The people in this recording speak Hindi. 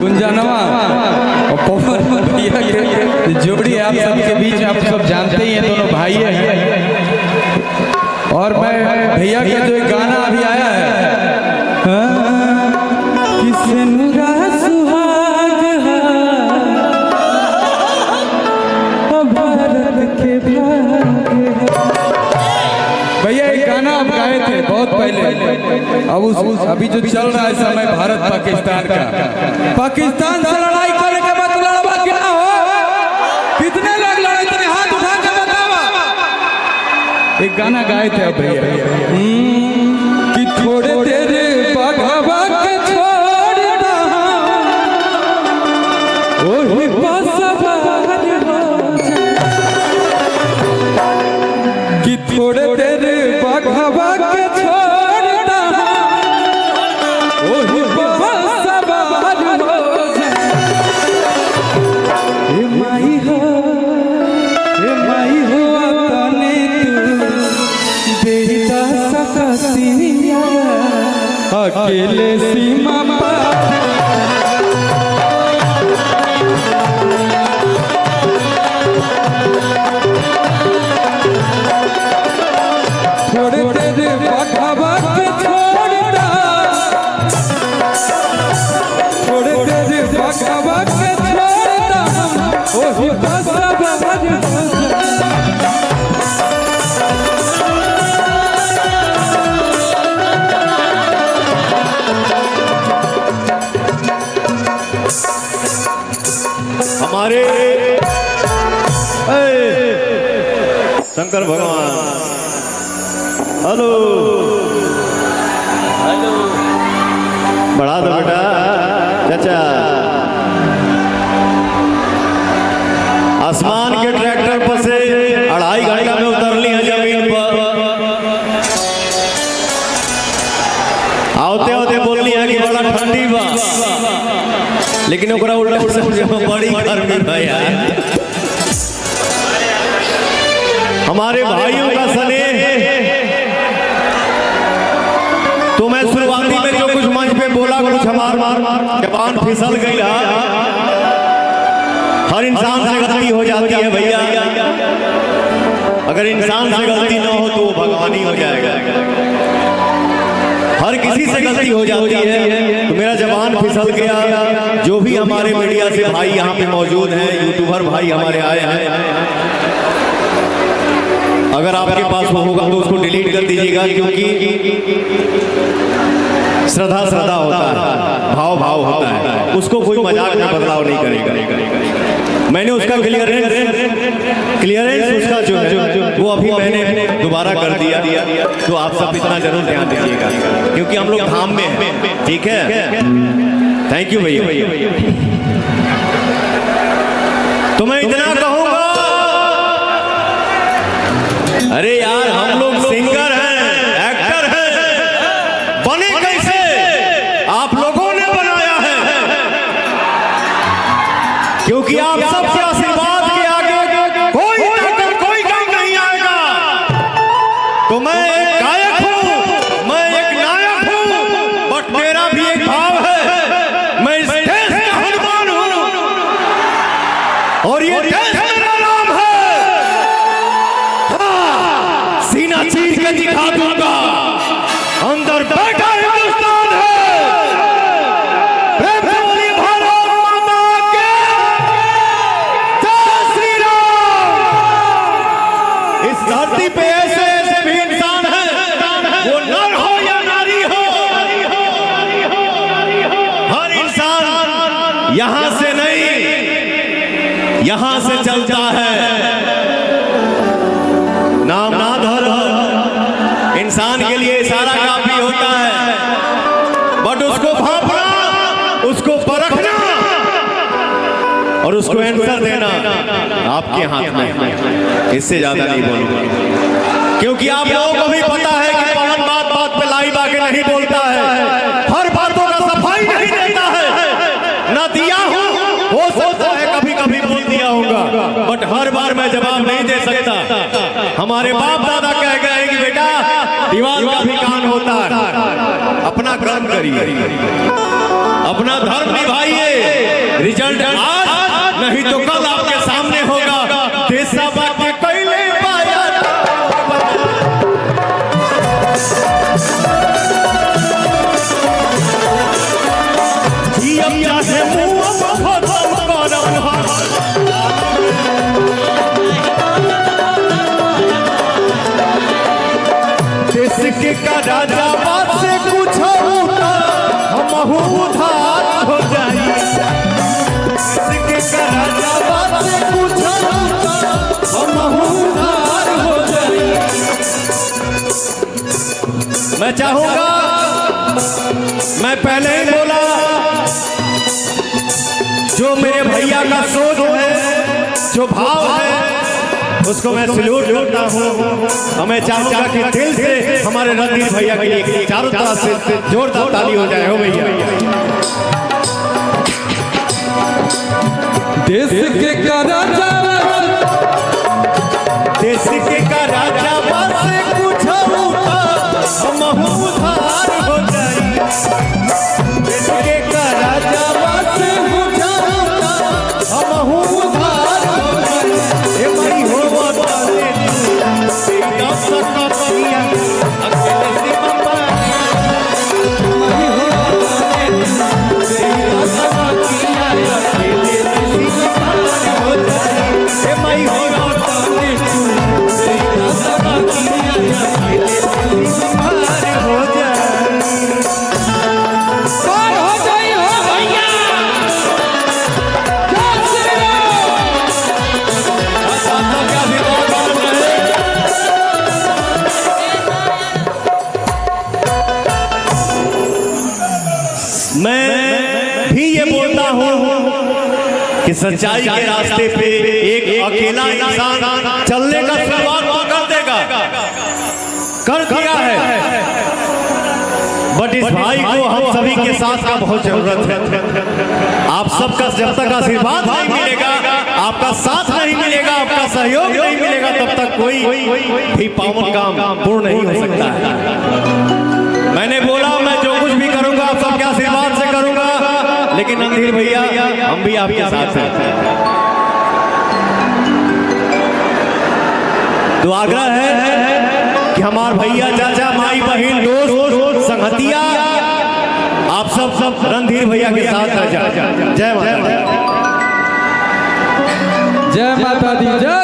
गुंजानवा और पवन भैया की जोड़ी आप सबके बीच आप सब जानते ही हैं, दोनों भाई हैं। और मैं भैया का जो एक गाना अभी आया है, किसे नुरा सुहाग भारत के भाग। भैया एक गाना आप गाए थे बहुत पहले, अब उस अभी जो चल रहा है समय भारत पाकिस्तान का, पाकिस्तान से लड़ाई करने के बाद लड़वा क्या हो, कितने लोग लड़े थे, हाथ उठा के बतावा। एक गाना गाए थे अब भैया कि थोड़े तेरे भगवा के छोड़ना ओही पासवार हो कि थोड़े तेरे भगवा के छोड़ना ओही पासवार हो। ए माई हो तने तू बेटा सकतिया अकेले सीमा पार। थोड़े तेरे भगवा के छोड़ना, थोड़े तेरे भगवा के छोड़ना ओही पासवार हो। हमारे शंकर भगवान, हेलो हेलो, बढ़ा दो बेटा चाचा। आसमान के ट्रैक्टर पर से 2.5 घंटा में उतर ली है जमीन पर। आते आते बोल लिया कि बड़ा ठंडी बा, लेकिन ओकरा उल्टा से बड़ी गर्मी है यार। हमारे भाइयों का स्नेह, तो मैं शुरुआती में जो कुछ मंच पे बोला, कुछ हमारा जबान फिसल गई। हर इंसान से गलती हो जाती है भैया, अगर इंसान से गलती ना हो तो वो भगवान ही हो जाएगा। हर किसी से गलती हो जाती है, तो मेरा जबान फिसल गया। जो भी हमारे मीडिया से भाई यहाँ पे मौजूद हैं, यूट्यूबर भाई हमारे आए हैं, अगर आपके पास वो होगा तो उसको डिलीट कर दीजिएगा, क्योंकि श्रद्धा श्रद्धा होता है, भाव भाव होता है, उसको कोई मजाक में बदलाव नहीं करेगा। मैंने उसका क्लियरेंस उसका जो है वो अभी मैंने दोबारा कर दिया, तो आप सब इतना जरूर ध्यान दीजिएगा, क्योंकि हम लोग धाम में हैं, ठीक है। थैंक यू भैया। तो मैं इतना कहूंगा, अरे यार हम लोग सिंगर हैं, एक्टर हैं, बने कैसे? आप लोगों ने बनाया है, क्योंकि आप सबके आशीर्वाद के आगे कोई ताकत कोई काम नहीं आएगा। तो मैं एक गायक हूँ, मैं एक नायक हूँ, बट मेरा भी एक भाव है, मैं इस देश का हनुमान हूँ और ये देश मेरा नाम है। सीना चीर के दिखा दूंगा, अंदर बैठा हिंदुस्तान है। प्रेम से बोलिए भारत माता की जय श्री राम। इस धरती पे ऐसे ऐसे भी इंसान हैं, वो नर हो या नारी हो, हर इंसान यहां से नहीं, यहां से चलता है। नाम ना धर, इंसान के लिए इशारा काफी होता है, बट उसको भांपना, उसको परखना और उसको आंसर देना आपके हाथ में। इससे ज्यादा नहीं बोलूंगा, क्योंकि आप लोगों को भी पता है कि पवन बात बात पे लाइव आके नहीं बोलता है, हर बातों का सफाई नहीं देता है। ना दिया हो सकता है कभी कभी बोल दिया होगा, बट हर बार मैं जवाब नहीं दे सकता। हमारे बाप दादा कह गए कि बेटा दीवार का भी कान होता है। अपना कर्म करिए, अपना धर्म निभाइए। रिजल्ट आज नहीं तो कल आपके सामने होगा। देशा बाटे कैले पाया चाहे मुंह खत्म करम देश के का राजा बात से कुछ होता हम उधार हो जाई। देश के का राजा बात से कुछ होता हम उधार हो जाई। मैं चाहूंगा, मैं पहले ही बोला, जो मेरे भैया का सोच है, जो भाव है, उसको मैं सैल्यूट करता हूँ। हमें चाहूंगा कि दिल से हमारे रणधीर भैया के लिए चारों तरफ से जोरदार ताली हो जाए। हो भैया, देश के का राजा, देश के का राजा बस कुछ होता हम उधार हो जाए। देश के का राजा बस कुछ होता हम उधार हो जाए। हे भाई हो बताने तेरा सका पिया अकेले से बाबा भाई हो बताने तेरा सका पिया अकेले से बाबा हो जाए। हे भाई हो बताने तेरा सका पिया अकेले से बाबा हो जाए। पार हो जाई हो भैया। जय श्री राम। साथों का भी बहुत आनंद है। मैं भी ये बोलता हूँ कि सच्चाई के रास्ते पे एक अकेला इंसान चलने का शुरुआत तो कर देगा, कर दिया है, बट इस भाई को हम सभी के साथ का बहुत जरूरत है। आप सबका जब तक आशीर्वाद नहीं मिलेगा, आपका साथ नहीं मिलेगा, आपका सहयोग नहीं मिलेगा, तब तक कोई भी पावन काम पूर्ण नहीं हो सकता है। मैंने बोला मैं जो कुछ भी करूंगा आप सबके आशीर्वाद से करूंगा, लेकिन रणधीर भैया हम भी आपके साथ हैं। तो आग्रह है कि हमारे भैया, चाचा, माई, बहन, दोस्त, संगतिया, आप सब रणधीर भैया के साथ आ जाए। जय माता दी। जय माता दी। जय